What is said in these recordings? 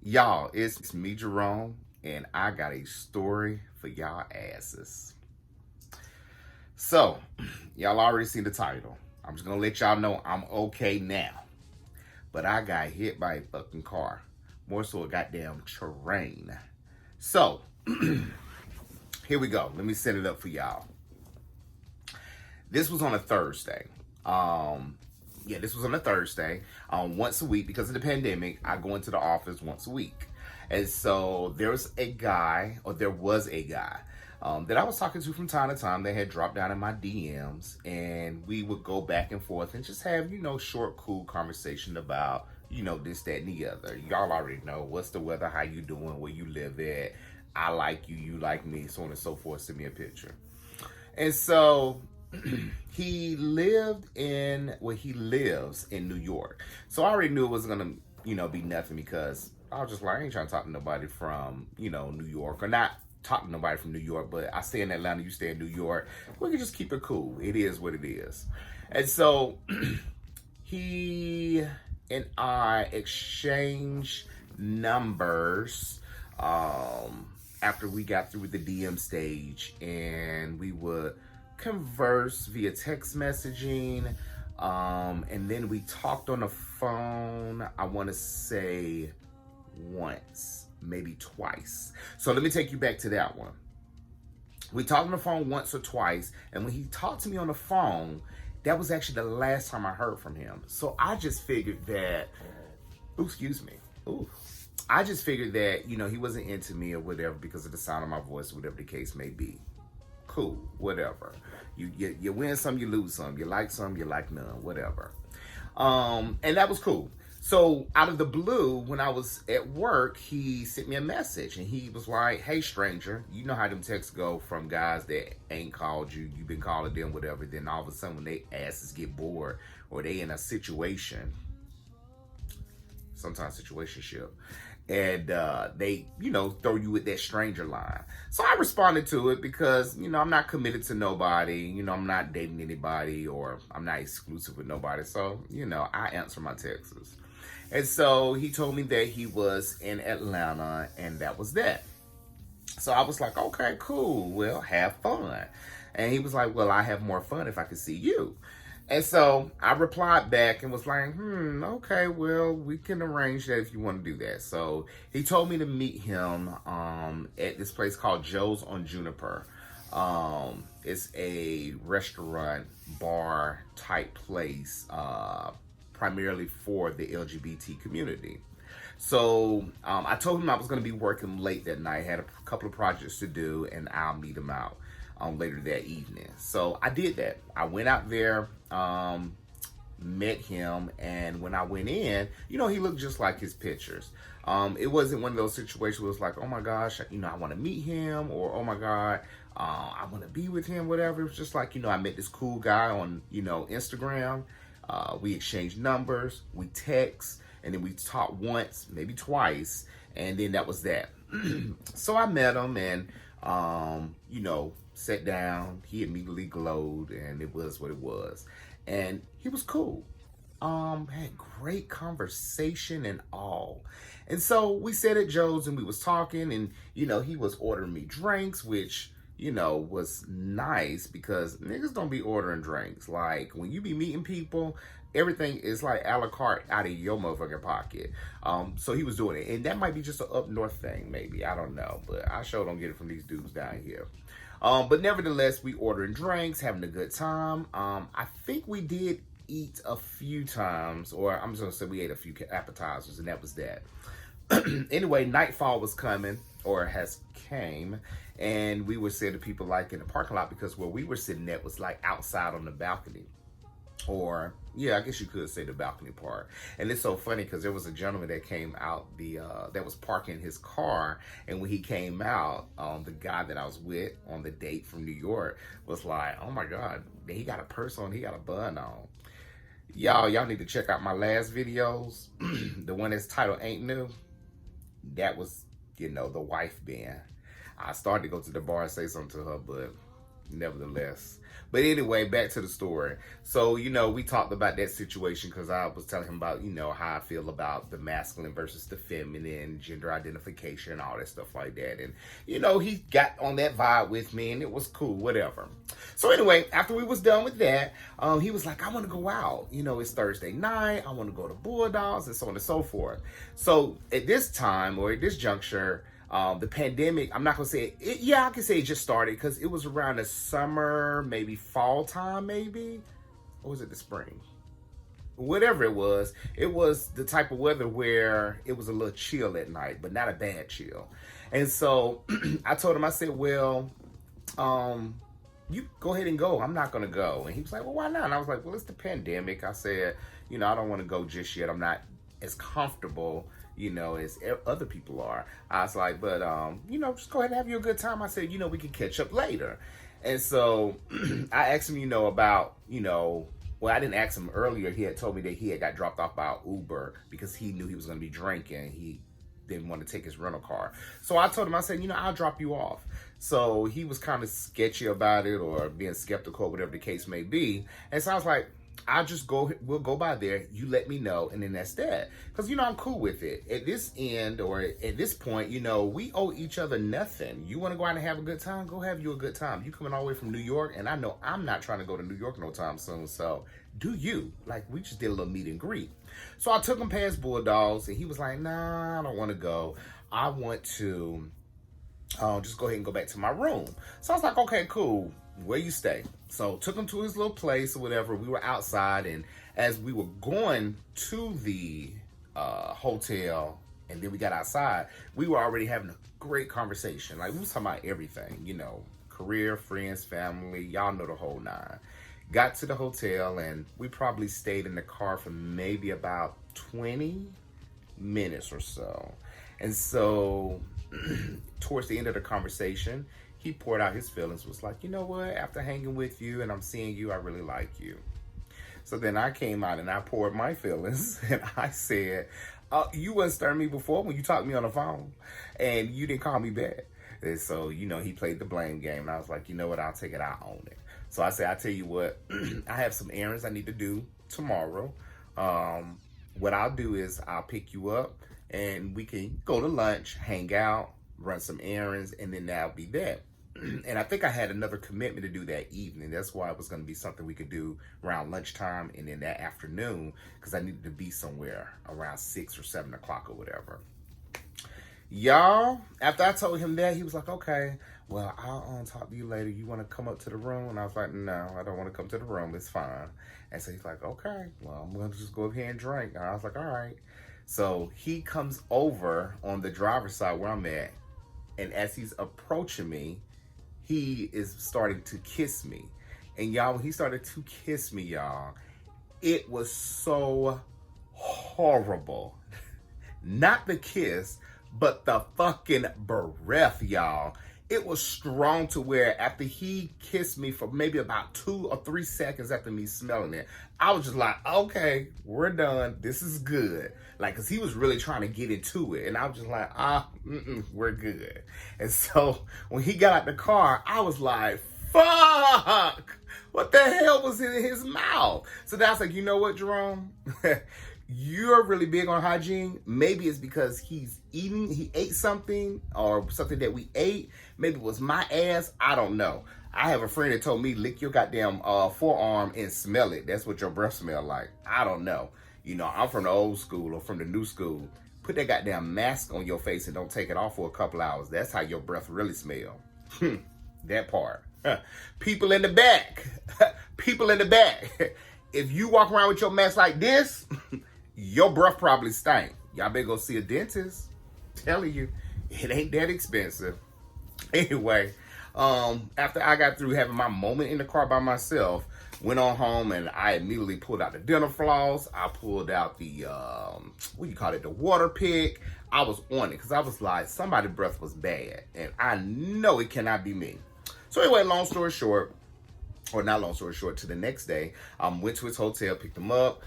Y'all, it's me, Jerome, and I got a story for y'all asses. So, y'all already seen the title. I'm just gonna let y'all know I'm okay now. But I got hit by a fucking car. More so a goddamn terrain. So, here we go. Let me set it up for y'all. This was on a Thursday. Um, this was on a Thursday. Once a week because of the pandemic, I go into the office once a week. And so there was a guy that I was talking to from time to time that had dropped down in my DMs, and we would go back and forth and just have, short, cool conversation about, this, that, and the other. Y'all already know what's the weather, how you doing, where you live at. I like you, you like me, so on and so forth. Send me a picture. And so he lives in New York. So I already knew it wasn't gonna, be nothing because I was just like, I ain't trying to talk to nobody from, New York, or not talk to nobody from New York, but I stay in Atlanta, you stay in New York. We can just keep it cool. It is what it is. And so he and I exchanged numbers after we got through the DM stage, and we would converse via text messaging, and then we talked on the phone, I want to say once, maybe twice. So let me take you back to that one. We talked on the phone once or twice, and when he talked to me on the phone, that was actually the last time I heard from him. So I just figured that, excuse me. Ooh. I just figured that, he wasn't into me or whatever because of the sound of my voice, whatever the case may be. Cool, whatever. You win some, you lose some. You like some, you like none, whatever. And that was cool. So out of the blue, when I was at work, he sent me a message and he was like, "Hey stranger, you know how them texts go from guys that ain't called you, you've been calling them, whatever. Then all of a sudden when they asses get bored or they in a situation, sometimes situationship, and they, throw you with that stranger line." So I responded to it because, I'm not committed to nobody, I'm not dating anybody, or I'm not exclusive with nobody. So, I answer my texts. And so he told me that he was in Atlanta, and that was that. So I was like, okay, cool. Well, have fun. And he was like, well, I have more fun if I could see you. And so I replied back and was like, okay, well, we can arrange that if you want to do that. So he told me to meet him at this place called Joe's on Juniper. It's a restaurant, bar type place, primarily for the LGBT community. So I told him I was going to be working late that night, had a couple of projects to do, and I'll meet him out later that evening. So I did that. I went out there, met him, and when I went in, he looked just like his pictures. It wasn't one of those situations where it was like, oh my gosh, I want to meet him, or oh my God, I want to be with him, whatever. It was just like, I met this cool guy on, Instagram. We exchanged numbers, we text, and then we talked once, maybe twice, and then that was that. So I met him and, sat down. He immediately glowed, and it was what it was. And he was cool. Had great conversation and all. And so we sat at Joe's and we was talking, and, he was ordering me drinks, which, was nice because niggas don't be ordering drinks. Like, when you be meeting people, everything is like a la carte out of your motherfucking pocket. So he was doing it. And that might be just an up north thing, maybe. I don't know. But I sure don't get it from these dudes down here. But nevertheless, we ordering drinks, having a good time. I think we did eat a few times, or I'm just going to say we ate a few appetizers, and that was that. Anyway, nightfall was coming, or has came, and we were sitting to people like in the parking lot because where we were sitting at was like outside on the balcony. Or, yeah, I guess you could say the balcony part. And it's so funny because there was a gentleman that came out, that was parking his car. And when he came out, the guy that I was with on the date from New York was like, oh my God, he got a purse on, he got a bun on. Y'all need to check out my last videos. The one that's titled Ain't New. That was, the wife being. I started to go to the bar and say something to her, but nevertheless. But anyway, back to the story. So, we talked about that situation because I was telling him about, how I feel about the masculine versus the feminine, gender identification, all that stuff like that. And, he got on that vibe with me and it was cool, whatever. So anyway, after we was done with that, he was like, I want to go out. It's Thursday night. I want to go to Bulldogs and so on and so forth. So at this time or at this juncture, the pandemic, I'm not going to say it. Yeah, I can say it just started because it was around the summer, maybe fall time, maybe. Or was it the spring? Whatever it was the type of weather where it was a little chill at night, but not a bad chill. And so I told him, I said, well, you go ahead and go. I'm not going to go. And he was like, well, why not? And I was like, well, it's the pandemic. I said, I don't want to go just yet. I'm not as comfortable as other people are. I was like, but, just go ahead and have you a good time. I said, we can catch up later. And so I asked him, about, well, I didn't ask him earlier. He had told me that he had got dropped off by Uber because he knew he was going to be drinking. He didn't want to take his rental car. So I told him, I said, I'll drop you off. So he was kind of sketchy about it or being skeptical, whatever the case may be. And so I was like, we'll go by there. You let me know. And then that's that. Because, I'm cool with it. At this end or at this point, we owe each other nothing. You want to go out and have a good time? Go have you a good time. You coming all the way from New York. And I know I'm not trying to go to New York no time soon. So do you. Like, we just did a little meet and greet. So I took him past Bulldogs. And he was like, nah, I don't want to go. I want to just go ahead and go back to my room. So I was like, okay, cool. Where you stay? So took him to his little place or whatever. We were outside, and as we were going to the hotel, and then we got outside, we were already having a great conversation. Like, we was talking about everything, career, friends, family, y'all know the whole nine. Got to the hotel, and we probably stayed in the car for maybe about 20 minutes or so. And so towards the end of the conversation, he poured out his feelings, was like, you know what, after hanging with you and I'm seeing you, I really like you. So then I came out and I poured my feelings and I said, you wasn't stirring me before when you talked to me on the phone and you didn't call me back. And so, he played the blame game. And I was like, you know what, I'll take it, I'll own it. So I said, I tell you what, I have some errands I need to do tomorrow. What I'll do is I'll pick you up and we can go to lunch, hang out, run some errands, and then that'll be that. And I think I had another commitment to do that evening. That's why it was going to be something we could do around lunchtime and then that afternoon because I needed to be somewhere around 6 or 7 o'clock or whatever. Y'all, after I told him that, he was like, okay, well, I'll talk to you later. You want to come up to the room? And I was like, no, I don't want to come to the room. It's fine. And so he's like, okay, well, I'm going to just go up here and drink. And I was like, all right. So he comes over on the driver's side where I'm at. And as he's approaching me, he is starting to kiss me. And y'all, when he started to kiss me, y'all, it was so horrible. Not the kiss, but the fucking breath, y'all. It was strong to where after he kissed me for maybe about 2 or 3 seconds after me smelling it, I was just like, okay, we're done. This is good. Like, because he was really trying to get into it. And I was just like, we're good. And so when he got out the car, I was like, fuck, what the hell was in his mouth? So then I was like, you know what, Jerome? You're really big on hygiene. Maybe it's because he ate something or something that we ate. Maybe it was my ass. I don't know. I have a friend that told me, lick your goddamn forearm and smell it. That's what your breath smell like. I don't know. I'm from the old school or from the new school. Put that goddamn mask on your face and don't take it off for a couple hours. That's how your breath really smell. That part. People in the back. People in the back. If you walk around with your mask like this, your breath probably stink. Y'all better go see a dentist. Telling you, it ain't that expensive. Anyway, after I got through having my moment in the car by myself, went on home and I immediately pulled out the dental floss. I pulled out the, the water pick. I was on it because I was like, somebody's breath was bad. And I know it cannot be me. So anyway, long story short, or not long story short, to the next day, went to his hotel, picked him up,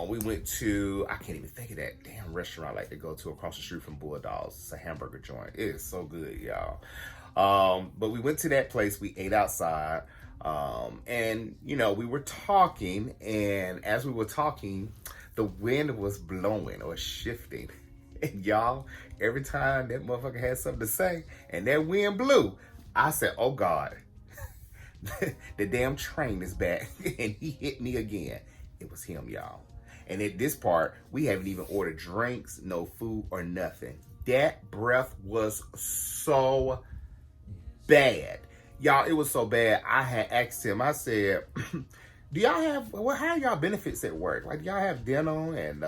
We went to, I can't even think of that damn restaurant I like to go to across the street from Bulldogs. It's a hamburger joint. It is so good, y'all. But we went to that place. We ate outside. And, you know, we were talking. And as we were talking, the wind was blowing or shifting. And y'all, every time that motherfucker had something to say and that wind blew, I said, oh God, the damn train is back. And he hit me again. It was him, y'all. And at this part, we haven't even ordered drinks, no food or nothing. That breath was so bad. Y'all, it was so bad. I had asked him, I said, do y'all have, well, how are y'all benefits at work? Like, do y'all have dental and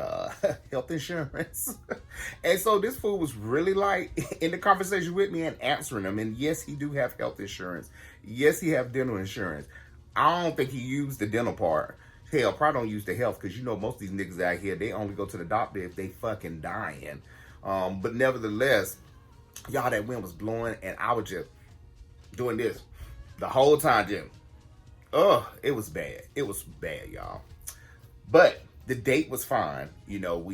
health insurance? And so this fool was really like in the conversation with me and answering them. And yes, he do have health insurance. Yes, he have dental insurance. I don't think he used the dental part. Hell, probably don't use the health because you know most of these niggas out here, they only go to the doctor if they fucking dying. But nevertheless, y'all, that wind was blowing and I was just doing this the whole time, Jim. Oh, it was bad. It was bad, y'all. But the date was fine. You know,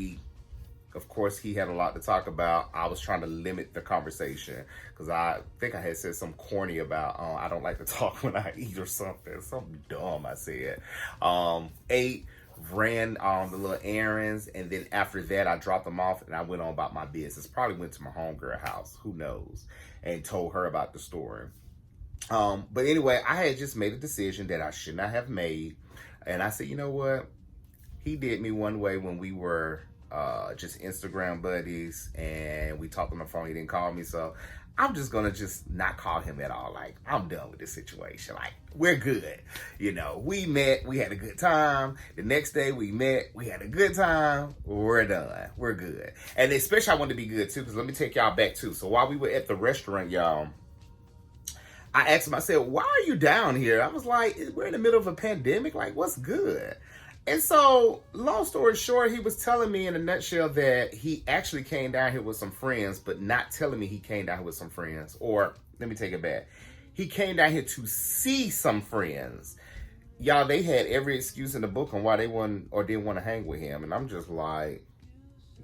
of course, he had a lot to talk about. I was trying to limit the conversation because I think I had said something corny about, I don't like to talk when I eat or something. Something dumb I said. Ate, ran the little errands, and then after that, I dropped them off and I went on about my business. Probably went to my homegirl house, who knows, and told her about the story. But anyway, I had just made a decision that I should not have made. And I said, you know what? He did me one way when we were just Instagram buddies and we talked on the phone. He didn't call me. So I'm just going to just not call him at all. Like, I'm done with this situation. Like, we're good. You know, we met. We had a good time. The next day we met. We had a good time. We're done. We're good. And especially I wanted to be good too, because let me take y'all back too. So while we were at the restaurant, y'all, I asked him, I said, why are you down here? I was like, we're in the middle of a pandemic. Like, what's good? And so, long story short, he was telling me in a nutshell that he actually came down here with some friends, but not telling me he came down here with some friends. Or, let me take it back. He came down here to see some friends. Y'all, they had every excuse in the book on why they wouldn't or didn't want to hang with him. And I'm just like,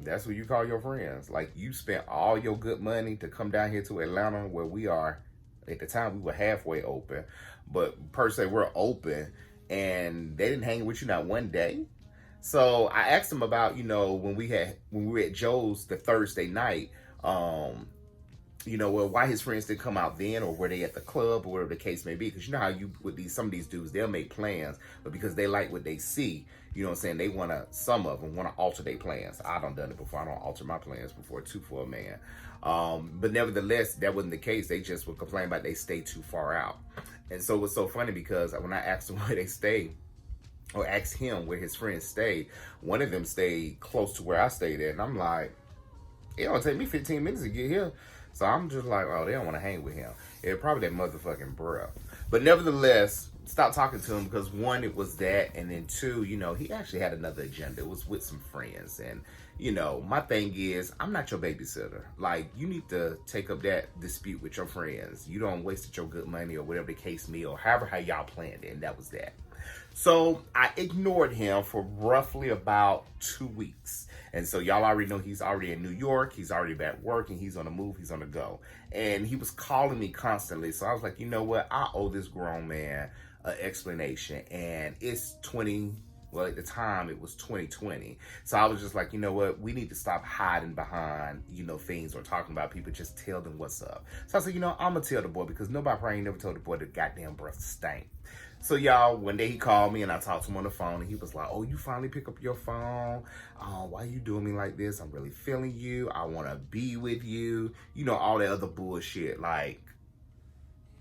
that's what you call your friends. Like, you spent all your good money to come down here to Atlanta where we are. At the time, we were halfway open, but per se, we're open, and they didn't hang with you not one day. So I asked him about, you know, when we were at Joe's the Thursday night, you know, well, why his friends didn't come out then, or were they at the club, or whatever the case may be. Because you know how you with some of these dudes, they'll make plans, but because they like what they see, you know what I'm saying, some of them want to alter their plans. I done it before. I don't alter my plans before, too, for a man. But nevertheless, that wasn't the case. They just would complain about they stay too far out. And so it was so funny because when I asked them where they stayed, or asked him where his friends stayed, one of them stayed close to where I stayed at. And I'm like, it don't take me 15 minutes to get here. So I'm just like, oh, they don't want to hang with him. It probably that motherfucking breath. But nevertheless, stop talking to him because one, it was that. And then two, you know, he actually had another agenda. It was with some friends. And, you know, my thing is, I'm not your babysitter. Like, you need to take up that dispute with your friends. You don't waste your good money or whatever the case may be, or however how y'all planned it. And that was that. So I ignored him for roughly about 2 weeks. And so y'all already know he's already in New York. He's already back working. He's on the move. He's on the go. And he was calling me constantly. So I was like, you know what? I owe this grown man an explanation. And it's well, at the time, it was 2020. So I was just like, you know what? We need to stop hiding behind, you know, things or talking about people. Just tell them what's up. So I said, you know, I'm going to tell the boy because nobody probably never told the boy the goddamn breath stank. So, y'all, one day he called me and I talked to him on the phone and he was like, oh, you finally pick up your phone? Why you doing me like this? I'm really feeling you. I want to be with you. You know, all that other bullshit. Like,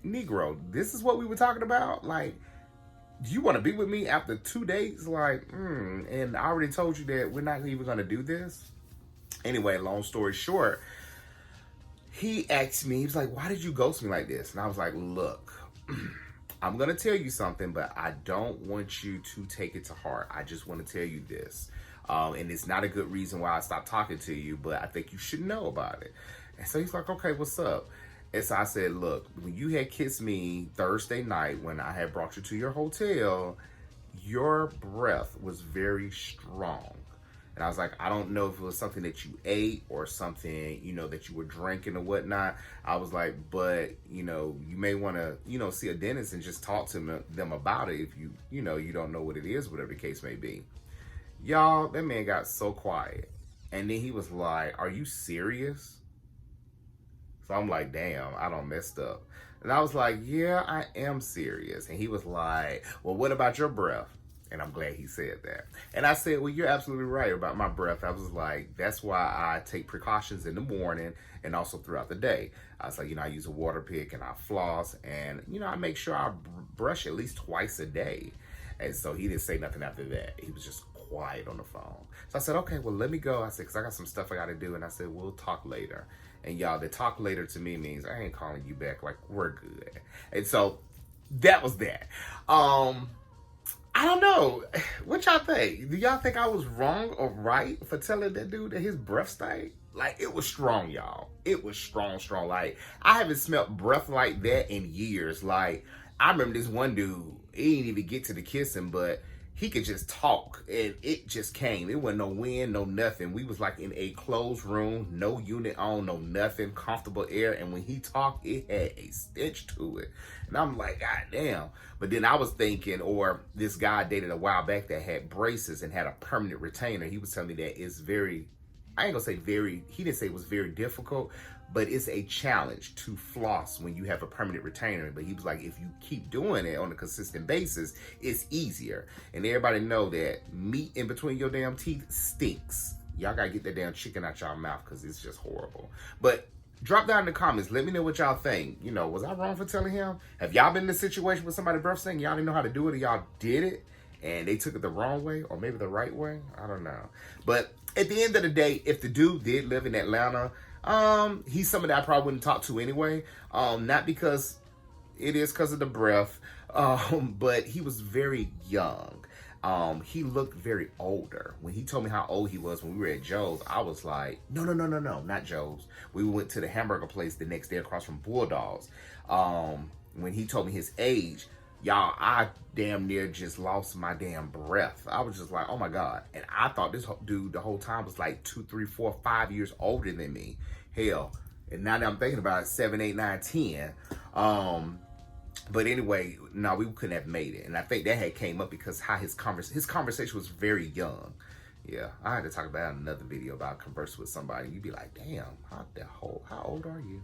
Negro, this is what we were talking about? Like, do you want to be with me after 2 days? Like, and I already told you that we're not even going to do this. Anyway, long story short, he asked me, he was like, why did you ghost me like this? And I was like, look, I'm going to tell you something, but I don't want you to take it to heart. I just want to tell you this. And it's not a good reason why I stopped talking to you, but I think you should know about it. And so he's like, okay, what's up? And so I said, look, when you had kissed me Thursday night when I had brought you to your hotel, your breath was very strong. And I was like, I don't know if it was something that you ate or something, that you were drinking or whatnot. I was like, but, you may want to, see a dentist and just talk to them about it if you don't know what it is, whatever the case may be. Y'all, that man got so quiet. And then he was like, are you serious? So I'm like, damn, I done messed up. And I was like, yeah, I am serious. And he was like, well, what about your breath? And I'm glad he said that. And I said, well, you're absolutely right about my breath. I was like, that's why I take precautions in the morning and also throughout the day. I was like, I use a water pick and I floss and, I make sure I brush at least twice a day. And so he didn't say nothing after that. He was just quiet on the phone. So I said, okay, well, let me go. I said, because I got some stuff I got to do. And I said, we'll talk later. And y'all, the talk later to me means I ain't calling you back. Like, we're good. And so that was that. I don't know. What y'all think? Do y'all think I was wrong or right for telling that dude that his breath stank? Like, it was strong, y'all. It was strong. Like, I haven't smelled breath like that in years. Like, I remember this one dude, he didn't even get to the kissing, but he could just talk, and it just came. It wasn't no wind, no nothing. We was like in a closed room, no unit on, no nothing, comfortable air. And when he talked, it had a stench to it. And I'm like, God damn. But then I was thinking, or this guy I dated a while back that had braces and had a permanent retainer. He was telling me that it's very, I ain't gonna say very, he didn't say it was very difficult, but it's a challenge to floss when you have a permanent retainer. But he was like, if you keep doing it on a consistent basis, it's easier. And everybody know that meat in between your damn teeth stinks. Y'all gotta get that damn chicken out y'all mouth because it's just horrible. But drop down in the comments. Let me know what y'all think. Was I wrong for telling him? Have y'all been in a situation with somebody breath stank? Y'all didn't know how to do it, or y'all did it and they took it the wrong way, or maybe the right way? I don't know. But at the end of the day, if the dude did live in Atlanta, he's somebody I probably wouldn't talk to anyway. Not because it is because of the breath, but he was very young. He looked very older. When he told me how old he was when we were at Joe's, I was like, no, not Joe's. We went to the hamburger place the next day across from Bulldogs. When he told me his age, y'all, I damn near just lost my damn breath. I was just like, oh my God. And I thought this dude the whole time was like 2, 3, 4, 5 years older than me. Hell. And now that I'm thinking about it, 7, 8, 9, 10. But anyway, no, we couldn't have made it. And I think that had came up because how his conversation was very young. Yeah, I had to talk about it in another video about conversing with somebody. You'd be like, damn, how old are you?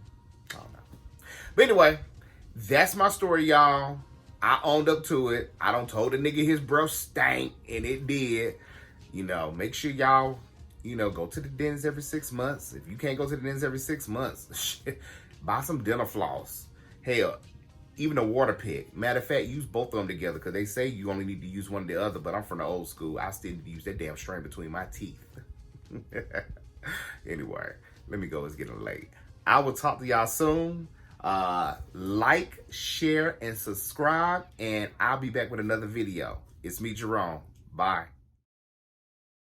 I don't know. But anyway, that's my story, y'all. I owned up to it. I done told the nigga his breath stank, and it did. Make sure y'all, go to the dentist every 6 months. If you can't go to the dentist every 6 months, buy some dental floss. Hell, even a water pick. Matter of fact, use both of them together because they say you only need to use one or the other, but I'm from the old school. I still need to use that damn string between my teeth. Anyway, let me go. It's getting late. I will talk to y'all soon. Like, share, and subscribe, and I'll be back with another video. It's me, Jerome. Bye.